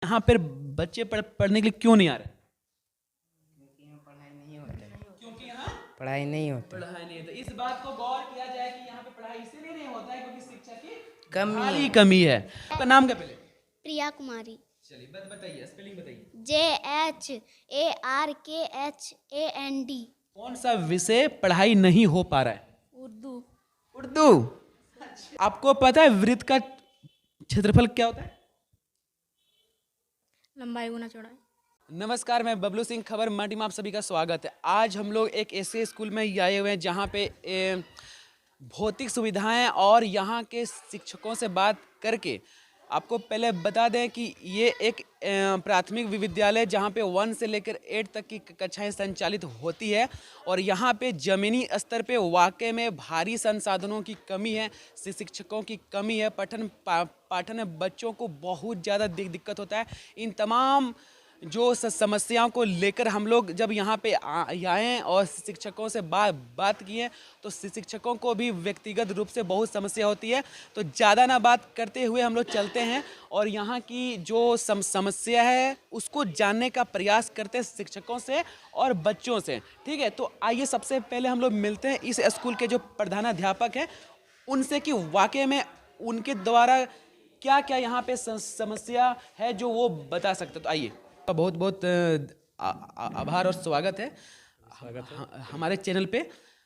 यहाँ पर बच्चे पढ़ने के लिए क्यों नहीं आ रहे? क्योंकि यहाँ पढ़ाई नहीं होता। क्योंकि यहाँ पढ़ाई नहीं होता। पढ़ाई नहीं होता। इस बात को गौर किया जाए कि यहाँ पे पढ़ाई इसीलिए नहीं होता है क्योंकि शिक्षा की कमी भारी है। कमी है। आपका नाम क्या पहले? प्रिया कुमारी। चलिए बताइए, स्पेलिंग बताइए। JHARKHAND। कौन सा विषय पढ़ाई नहीं हो पा रहा है? उर्दू। उर्दू। आपको पता है वृत्त का क्षेत्रफल क्या होता है? लंबाई गुना चौड़ाई। नमस्कार, मैं बबलू सिंह, खबर मंडी में आप सभी का स्वागत है। आज हम लोग एक ऐसे स्कूल में आए हुए हैं जहाँ पे भौतिक सुविधाएं और यहाँ के शिक्षकों से बात करके आपको पहले बता दें कि ये एक प्राथमिक विद्यालय जहाँ पे 1 से लेकर 8 तक की कक्षाएं संचालित होती है और यहाँ पे ज़मीनी स्तर पे वाकई में भारी संसाधनों की कमी है, शिक्षकों की कमी है, पाठन में बच्चों को बहुत ज़्यादा दिक्कत होता है। इन तमाम जो समस्याओं को लेकर हम लोग जब यहाँ पे आए और शिक्षकों से बात किए तो शिक्षकों को भी व्यक्तिगत रूप से बहुत समस्या होती है। तो ज़्यादा ना बात करते हुए हम लोग चलते हैं और यहाँ की जो समस्या है उसको जानने का प्रयास करते हैं शिक्षकों से और बच्चों से। ठीक है, तो आइए सबसे पहले हम लोग मिलते हैं इस स्कूल के जो प्रधानाध्यापक हैं उनसे कि वाकई में उनके द्वारा क्या क्या यहाँ पे समस्या है जो वो बता सकते। तो आइए, बहुत बहुत आभार और स्वागत है हमारे चैनल पे।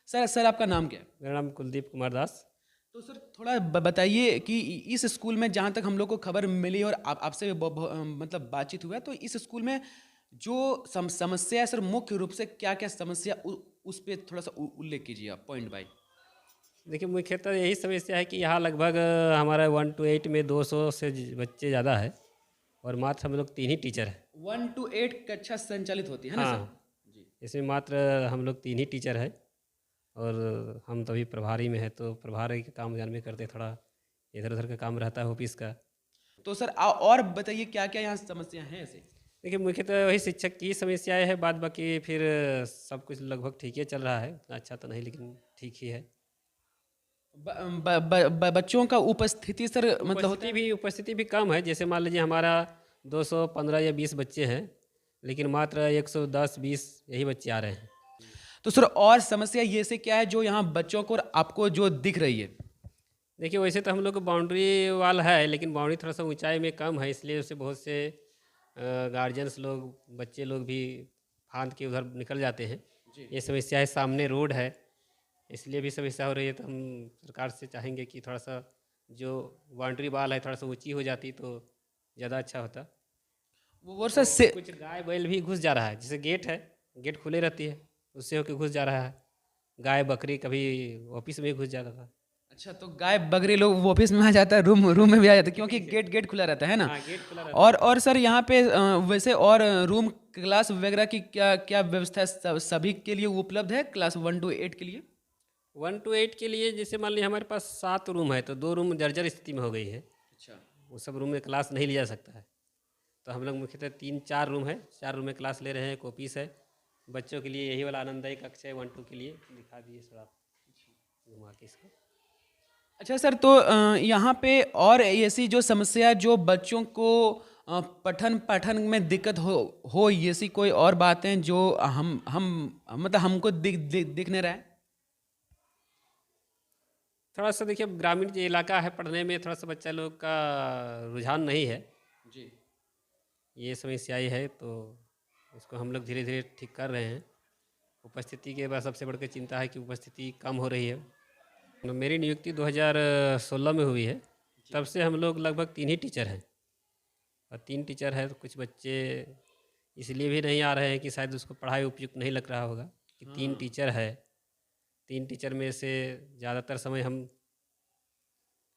सर आपका नाम क्या है? मेरा नाम कुलदीप कुमार दास। तो सर थोड़ा बताइए कि इस स्कूल में जहाँ तक हम लोग को खबर मिली और आपसे मतलब बातचीत हुआ है, तो इस स्कूल में जो समस्या है सर, मुख्य रूप से क्या क्या समस्या उस पर थोड़ा सा उल्लेख कीजिए आप पॉइंट बाय। देखिए, मुख्यतः यही समस्या है कि यहाँ लगभग हमारा 1 to 8 में 200 से बच्चे ज़्यादा है और मात्र हम लोग 3 ही टीचर हैं। 1 to 8 कक्षा संचालित होती है ना सर? जी, इसमें मात्र हम लोग 3 ही टीचर हैं और हम तभी प्रभारी में है, तो प्रभारी का काम जान में करते, थोड़ा इधर उधर का काम रहता है ऑफिस का। तो सर और बताइए क्या क्या यहाँ समस्या हैं ऐसे? देखिए, मुख्यतः वही शिक्षक की समस्याएं है, बाद बाकी फिर सब कुछ लगभग ठीक ही चल रहा है, उतना अच्छा तो नहीं लेकिन ठीक ही है। बच्चों का उपस्थिति सर मतलब होता है? उपस्थिति भी कम है। जैसे मान लीजिए हमारा 215 या 20 बच्चे हैं लेकिन मात्र 110-20 यही बच्चे आ रहे हैं। तो सर और समस्या ये से क्या है जो यहाँ बच्चों को और आपको जो दिख रही है? देखिए, वैसे तो हम लोग को बाउंड्री वाल है लेकिन बाउंड्री थोड़ा सा ऊंचाई में कम है, इसलिए उससे बहुत से गार्जियंस लोग, बच्चे लोग भी फांद के उधर निकल जाते हैं। ये समस्या है। सामने रोड है, इसलिए भी समस्या हो रही है। तो हम सरकार से चाहेंगे कि थोड़ा सा जो बाउंड्री वाल है थोड़ा सा ऊंची हो जाती तो ज़्यादा अच्छा होता। वो सर से कुछ गाय बैल भी घुस जा रहा है, जैसे गेट है, गेट खुले रहती है, उससे होकर घुस जा रहा है। गाय बकरी कभी ऑफिस में घुस जाता था। अच्छा, तो गाय बकरी लोग ऑफिस में आ जाता है, रूम में भी आ जाता है क्योंकि गेट खुला रहता है ना? हाँ, गेट खुला रहता और सर यहाँ पे वैसे और रूम क्लास वगैरह की क्या क्या व्यवस्था है? सभी के लिए उपलब्ध है क्लास 1 to 8 के लिए? 1 to 8 के लिए जैसे मान लीजिए हमारे पास 7 रूम है तो 2 रूम जर्जर स्थिति में हो गई है। अच्छा, वो सब रूम में क्लास नहीं लिया जा सकता है, तो हम लोग मुख्यतः 3-4 रूम है, 4 रूम में क्लास ले रहे हैं। ऑफिस है बच्चों के लिए, यही वाला आनंददायी कक्षा है 1-2 के लिए। दिखा दिए सर आप घुमा के इसको। अच्छा सर, तो यहाँ पे और ऐसी जो समस्या जो बच्चों को पठन पाठन में दिक्कत हो ऐसी कोई और बातें जो हम मतलब हमको दिख नहीं रहा है? थोड़ा सा देखिए, ग्रामीण जो इलाका है, पढ़ने में थोड़ा सा बच्चा लोग का रुझान नहीं है जी, ये समस्याएं है, तो इसको हम लोग धीरे धीरे ठीक कर रहे हैं। उपस्थिति के बाद सबसे बढ़कर चिंता है कि उपस्थिति कम हो रही है। तो मेरी नियुक्ति 2016 में हुई है, तब से हम लोग लगभग 3 ही टीचर हैं और 3 टीचर है तो कुछ बच्चे इसलिए भी नहीं आ रहे हैं कि शायद उसको पढ़ाई उपयुक्त नहीं लग रहा होगा कि 3 टीचर है। 3 टीचर में से ज़्यादातर समय हम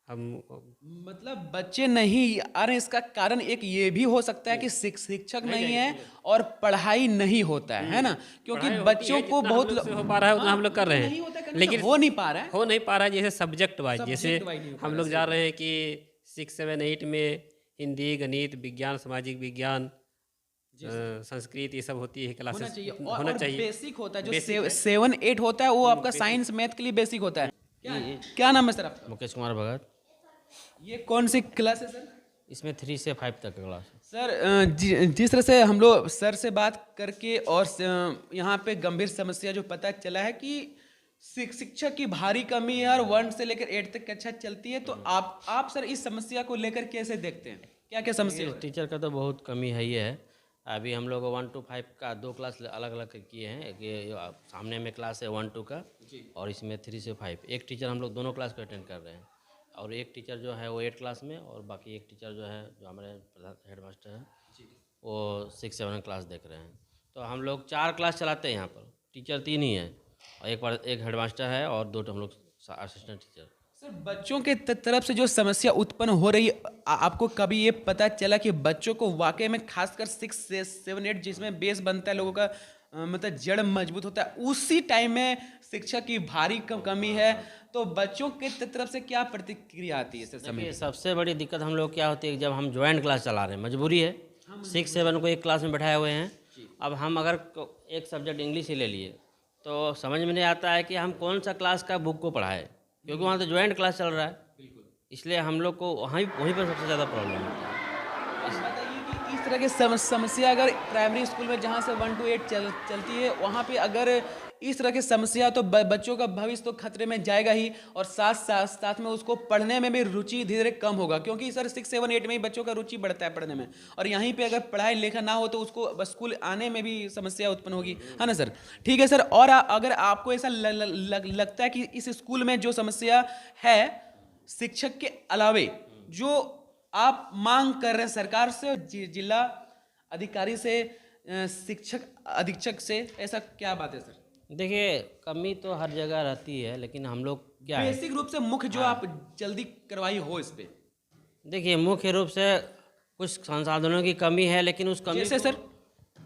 मतलब बच्चे नहीं आ रहे, इसका कारण एक ये भी हो सकता है कि शिक्षक नहीं है और पढ़ाई नहीं होता है ना? क्योंकि बच्चों को बहुत हो पा रहा है उतना हम लोग कर रहे हैं, लेकिन हो नहीं पा रहा है। हो नहीं पा रहा है। जैसे सब्जेक्ट वाइज, जैसे नहीं हो पा हम लोग जा रहे हैं कि 6, 7, 8 में हिंदी, गणित, विज्ञान, सामाजिक विज्ञान, संस्कृत, ये सब होती है क्लासेस। होना चाहिए। बेसिक होता है जो 7-8 होता है वो आपका साइंस मैथ के लिए बेसिक होता है। क्या नाम है सर आपका? मुकेश कुमार भगत। ये कौन सी क्लास है सर? इसमें 3 से 5 तक क्लास है। सर जिस तरह से हम लोग सर से बात करके और यहाँ पे गंभीर समस्या जो पता चला है कि शिक्षक की भारी कमी है और 1 से लेकर 8 तक कक्षा चलती है, तो आप सर इस समस्या को लेकर कैसे देखते हैं? क्या क्या समस्या है? टीचर का तो बहुत कमी है ही है। अभी हम लोग 1 to 5 का 2 क्लास अलग अलग किए हैं। एक ये सामने में क्लास है 1 2 का और इसमें 3 से 5। एक टीचर हम लोग दोनों क्लास को अटेंड कर रहे हैं और एक टीचर जो है वो 8 क्लास में और बाकी एक टीचर जो है जो हमारे प्रधान हेड मास्टर हैं वो 6 7 क्लास देख रहे हैं। तो हम लोग 4 क्लास चलाते हैं यहाँ पर, टीचर 3 ही है और एक हेड मास्टर है और 2 हम लोग असिस्टेंट टीचर। सर बच्चों के तरफ से जो समस्या उत्पन्न हो रही है, आपको कभी ये पता चला कि बच्चों को वाकई में खासकर 6 से 7 8 जिसमें बेस बनता है लोगों का, मतलब जड़ मजबूत होता है, उसी टाइम में शिक्षक की भारी कमी है, तो बच्चों के तरफ से क्या प्रतिक्रिया आती है? सर देखिए सबसे बड़ी दिक्कत हम लोग क्या होती है जब हम ज्वाइंट क्लास चला रहे हैं, मजबूरी है। 6 7 को एक क्लास में बैठाए हुए हैं। अब हम अगर एक सब्जेक्ट इंग्लिश ही ले लिए तो समझ में नहीं आता है कि हम कौन सा क्लास का बुक को पढ़ाए, क्योंकि वहाँ तो ज्वाइंट क्लास चल रहा है। इसलिए हम लोग को वहीं पर सबसे ज़्यादा प्रॉब्लम होता है। बताइए कि इस तरह की समस्या अगर प्राइमरी स्कूल में जहाँ से 1 to 8 चलती है, वहाँ पे अगर इस तरह की समस्या, तो बच्चों का भविष्य तो खतरे में जाएगा ही और साथ में उसको पढ़ने में भी रुचि धीरे धीरे कम होगा, क्योंकि सर 6 7 8 में ही बच्चों का रुचि बढ़ता है पढ़ने में, और यहीं पे अगर पढ़ाई लिखा ना हो तो उसको स्कूल आने में भी समस्या उत्पन्न होगी, है ना सर? ठीक है सर। और अगर आपको ऐसा लगता है कि इस स्कूल में जो समस्या है शिक्षक के अलावे जो आप मांग कर रहे हैं सरकार से, जिला अधिकारी से, शिक्षक अधीक्षक से, ऐसा क्या बात है सर? देखिए कमी तो हर जगह रहती है, लेकिन हम लोग क्या है, बेसिक रूप से मुख्य जो आप जल्दी करवाई हो इस पे। देखिए मुख्य रूप से कुछ संसाधनों की कमी है, लेकिन उस कमी जैसे सर?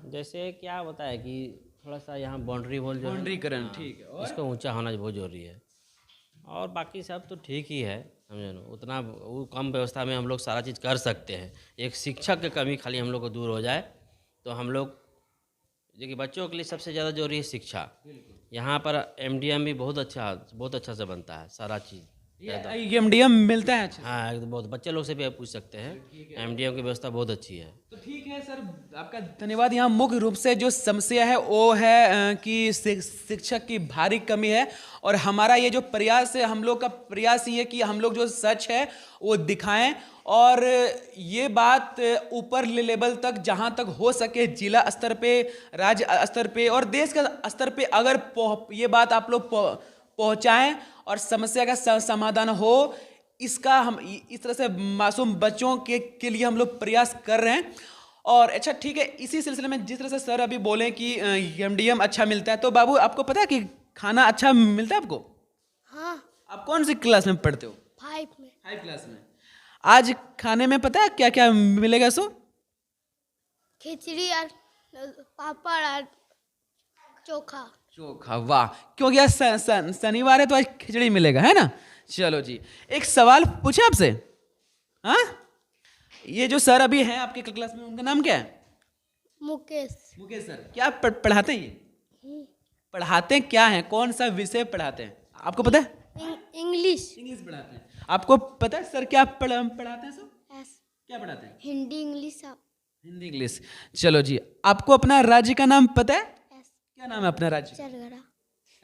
जैसे क्या होता है कि थोड़ा सा यहाँ बाउंड्री वॉल जो है, बाउंड्रीकरण, ठीक है, और इसको ऊंचा होना बहुत जरूरी है। और बाकी सब तो ठीक ही है, समझे ना, उतना वो कम व्यवस्था में हम लोग सारा चीज़ कर सकते हैं। एक शिक्षक की कमी खाली हम लोग को दूर हो जाए तो हम लोग, देखिए बच्चों के लिए सबसे ज़्यादा जरूरी है शिक्षा। यहाँ पर MDM भी बहुत अच्छा से बनता है सारा चीज़। MDM मिलता है? अच्छा, हाँ एकदम बहुत, बच्चे लोग से भी आप पूछ सकते हैं, MDM की व्यवस्था बहुत अच्छी है। तो ठीक है सर, आपका धन्यवाद। यहाँ मुख्य रूप से जो समस्या है वो है कि शिक्षक की भारी कमी है, और हमारा ये जो प्रयास है, हम लोग का प्रयास ये है कि हम लोग जो सच है वो दिखाएं, और ये बात ऊपर लेवल तक जहाँ तक हो सके, जिला स्तर पे, राज्य स्तर पे और देश का स्तर पे अगर ये बात आप लोग पहुँचाएं और समस्या का समाधान हो, इसका हम इस तरह से मासूम बच्चों के लिए हम लोग प्रयास कर रहे हैं। और अच्छा ठीक है, इसी सिलसिले में जिस तरह से सर अभी बोले कि MDM अच्छा मिलता है, तो बाबू आपको पता है कि खाना अच्छा मिलता है आपको? हाँ, आप कौन सी क्लास में पढ़ते हो? 5 में। 5 क्लास में। आज खाने में पता है क्या क्या मिलेगा? सो खिचड़ी और पापड़ और चोखा। चोखा, वाह! क्योंकि आज शनिवार है तो आज खिचड़ी मिलेगा, है ना? चलो जी, एक सवाल पूछे आपसे। हाँ, ये जो सर अभी हैं आपके क्लास में, उनका नाम क्या है? मुकेश। मुकेश सर। क्या पढ़ाते हैं ये? पढ़ाते क्या हैं? कौन सा विषय पढ़ाते हैं आपको पता है? इंग्लिश। इंग्लिश पढ़ाते हैं। आपको पता है सर क्या पढ़ाते हैं सर? क्या पढ़ाते हैं? हिंदी इंग्लिश। हिंदी इंग्लिश। चलो जी, आपको अपना राज्य का नाम पता है? क्या नाम है अपना राज्य? चरघरा।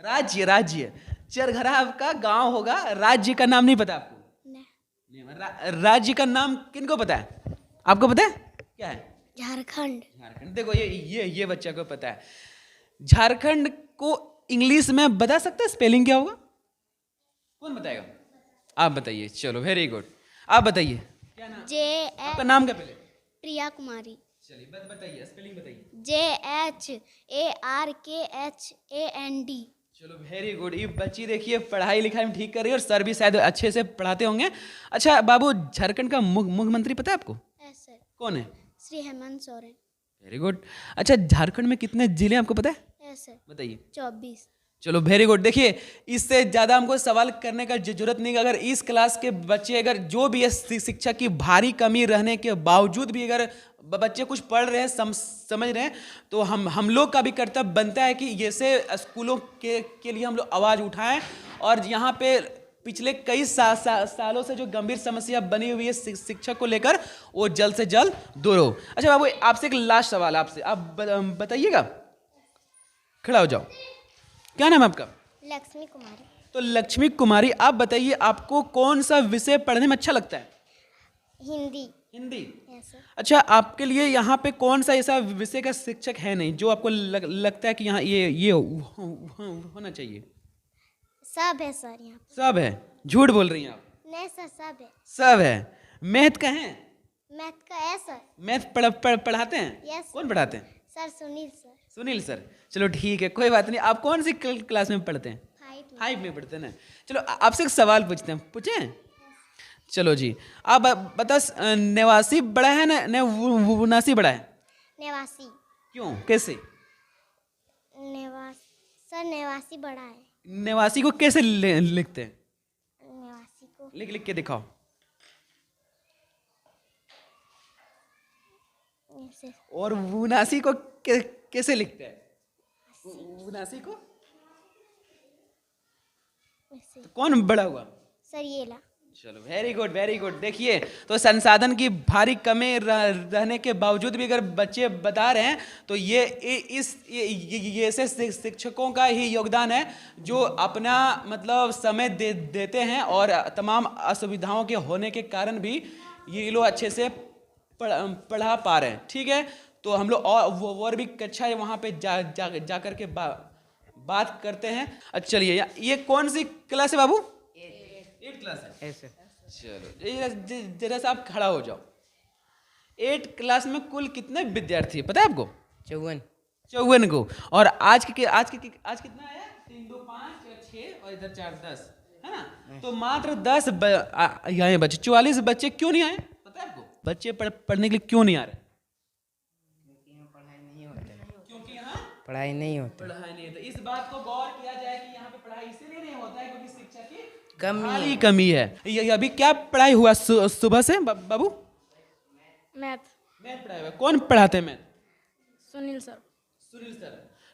राज्य चरघरा आपका गांव होगा, राज्य का नाम नहीं पता आपको? नहीं। राज्य का नाम किनको पता है? आपको पता है क्या है? झारखंड। झारखंड। देखो ये बच्चा को पता है। झारखंड को इंग्लिश में बता सकता है स्पेलिंग क्या होगा? कौन बताएगा? आप बताइए। चलो वेरी गुड, आप बताइए क्या नाम? आपका नाम क्या? पहले प्रिया कुमारी। चलिए बताइए, स्पेलिंग बताइए। JHARKHAND। चलो वेरी गुड। ये बच्ची देखिए पढ़ाई लिखाई में ठीक कर रही है और सर भी शायद अच्छे से पढ़ाते होंगे। अच्छा बाबू, झारखंड का मुख्यमंत्री पता है आपको? सर। कौन है? श्री हेमंत सोरेन। Very good. अच्छा झारखंड में कितने जिले आपको पता है? सर। बताइए। 24। चलो वेरी गुड। देखिए इससे ज़्यादा हमको सवाल करने का जरूरत नहीं। अगर इस क्लास के बच्चे, अगर जो भी है शिक्षा की भारी कमी रहने के बावजूद भी अगर बच्चे कुछ पढ़ रहे हैं, समझ रहे हैं, तो हम लोग का भी कर्तव्य बनता है कि जैसे स्कूलों के लिए हम लोग आवाज़ उठाएं और यहाँ पे पिछले कई सालों से जो गंभीर समस्या बनी हुई है शिक्षक को लेकर, वो जल्द से जल्द दूर हो। अच्छा बाबू, आपसे एक लास्ट सवाल, आपसे आप बताइएगा, खड़ा हो जाओ। क्या नाम है आपका? लक्ष्मी कुमारी। तो लक्ष्मी कुमारी, आप बताइए आपको कौन सा विषय पढ़ने में अच्छा लगता है? हिंदी। हिंदी। Yes sir. अच्छा, आपके लिए यहाँ पे कौन सा ऐसा विषय का शिक्षक है नहीं जो आपको लगता है कि यहाँ ये होना चाहिए? सब है सर यहाँ पे। सब है? झूठ बोल रही हैं आप। नहीं सर, सब है। सब है। मैथ का है? मैथ का है सर। मैथ पढ़ाते हैं? यस कौन पढ़ाते हैं? Sir, Sunil sir. Sunil sir. चलो ठीक है, कोई बात नहीं। आप कौन सी क्लास में पढ़ते हैं? 5 में पढ़ते हैं ना। चलो आपसे एक सवाल पूछते हैं, पूछें? चलो जी, आप बता, नेवासी बड़ा है ना नेवासी बड़ा है? नेवासी। क्यों, कैसे? सर नेवासी बड़ा है। नेवासी को कैसे लिखते हैं? नेवासी को लिख के दिखाओ। ऐसे। और वुनासी को कैसे लिखते हैं? वुनासी को ऐसे। तो कौन बड़ा हुआ? सर ये ला। चलो, वेरी गुड वेरी गुड। देखिए, तो संसाधन की भारी कमी रहने के बावजूद भी अगर बच्चे बता रहे हैं तो ये ऐसे शिक्षकों का ही योगदान है जो अपना मतलब समय देते हैं, और तमाम असुविधाओं के होने के कारण भी ये लोग अच्छे से पढ़ा पा रहे हैं। ठीक है, तो हम लोग और भी कक्षा वहाँ पे जा करके बात करते हैं। अच्छा चलिए, ये कौन सी क्लास है बाबू? 8 क्लास है। ऐसे। चलो जरा सा आप खड़ा हो जाओ। 8 क्लास में कुल कितने विद्यार्थी है पता है आपको? 54 को। और आज कितना आया? 3 2 5 6 और इधर 4 10 है ना। तो मात्र 10 यहाँ बच्चे, 44 बच्चे क्यों नहीं आए पता है आपको? बच्चे पढ़ने के लिए क्यों नहीं आ रहे? क्योंकि यहाँ पढ़ाई नहीं होती। पढ़ाई नहीं होता। इस बात को गौर किया जाए कि यहाँ पे पढ़ाई इसीलिए नहीं होता है क्योंकि शिक्षा की कमी कमी है। ये अभी क्या पढ़ाई हुआ सुबह से बाबू? मैथ। मैथ पढ़ाई हुआ। कौन पढ़ाते हैं math? Sunil sir.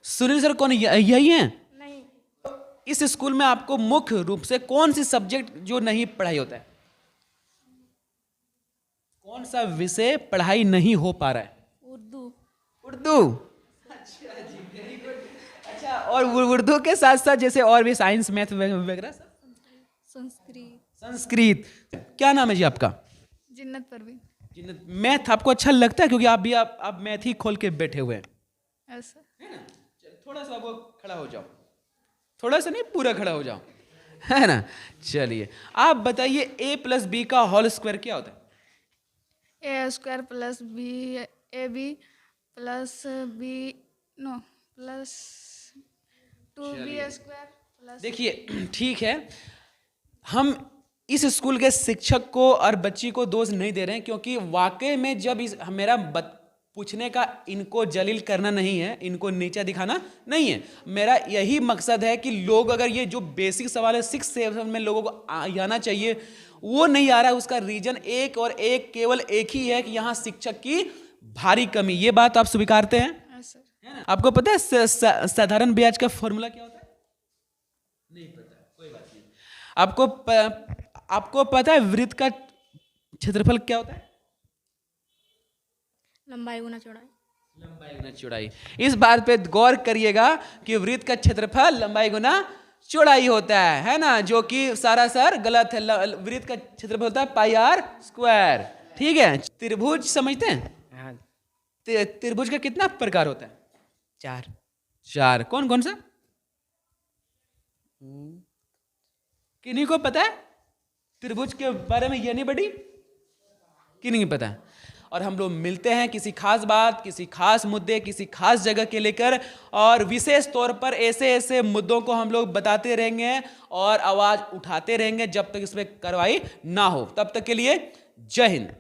Sunil sir कौन, यही हैं? नहीं। इस स्कूल में आपको मुख्य रूप से कौन सी सब्जेक्ट जो नहीं पढ़ाई होता है? कौन सा विषय पढ़ाई नहीं हो पा रहा है? उर्दू। अच्छा जी, वेरी गुड। अच्छा, और उर्दू के साथ साथ जैसे और भी साइंस मैथ वगैरह? संस्कृत। क्या नाम है जी आपका? जिन्नत परवीन। जिन्नत। मैथ आपको अच्छा लगता है क्योंकि आप मैथ ही खोल के बैठे हुए हैं, ऐसा है ना। थोड़ा सा वो खड़ा हो जाओ, थोड़ा सा नहीं, पूरा खड़ा हो जाओ, है ना। चलिए आप बताइए, a+b का होल स्क्वायर क्या होता है? a² + b ab + b no plus 2b² + देखिए ठीक है, हम इस स्कूल के शिक्षक को और बच्ची को दोष नहीं दे रहे हैं, क्योंकि वाकई में जब मेरा पूछने का इनको जलील करना नहीं है, इनको नीचा दिखाना नहीं है। मेरा यही मकसद है कि लोग, अगर ये जो बेसिक सवाल है 6 7 में लोगों को आना चाहिए, वो नहीं आ रहा है। उसका रीजन एक और एक, केवल एक ही है कि यहाँ शिक्षक की भारी कमी। ये बात आप स्वीकारते हैं? है ना। आपको पता है साधारण ब्याज का फॉर्मूला क्या होता है? नहीं पता, कोई बात नहीं। आपको पता है वृत्त का क्षेत्रफल क्या होता है? लंबाई गुना चौड़ाई। लंबाई गुना चौड़ाई। इस बात पे गौर करिएगा कि वृत्त का क्षेत्रफल लंबाई गुना चौड़ाई होता है ना, जो कि सरासर गलत है। वृत्त का क्षेत्रफल होता है πr²। ठीक है। त्रिभुज समझते हैं? हाँ। त्रिभुज का कितना प्रकार होता है? 4। कौन कौन सा? किन्हीं को पता है त्रिभुज के बारे में? ये नहीं बड़ी कि नहीं पता है। और हम लोग मिलते हैं किसी खास बात, किसी खास मुद्दे, किसी खास जगह के लेकर, और विशेष तौर पर ऐसे ऐसे मुद्दों को हम लोग बताते रहेंगे और आवाज उठाते रहेंगे जब तक इसमें कार्रवाई ना हो। तब तक के लिए जय हिंद।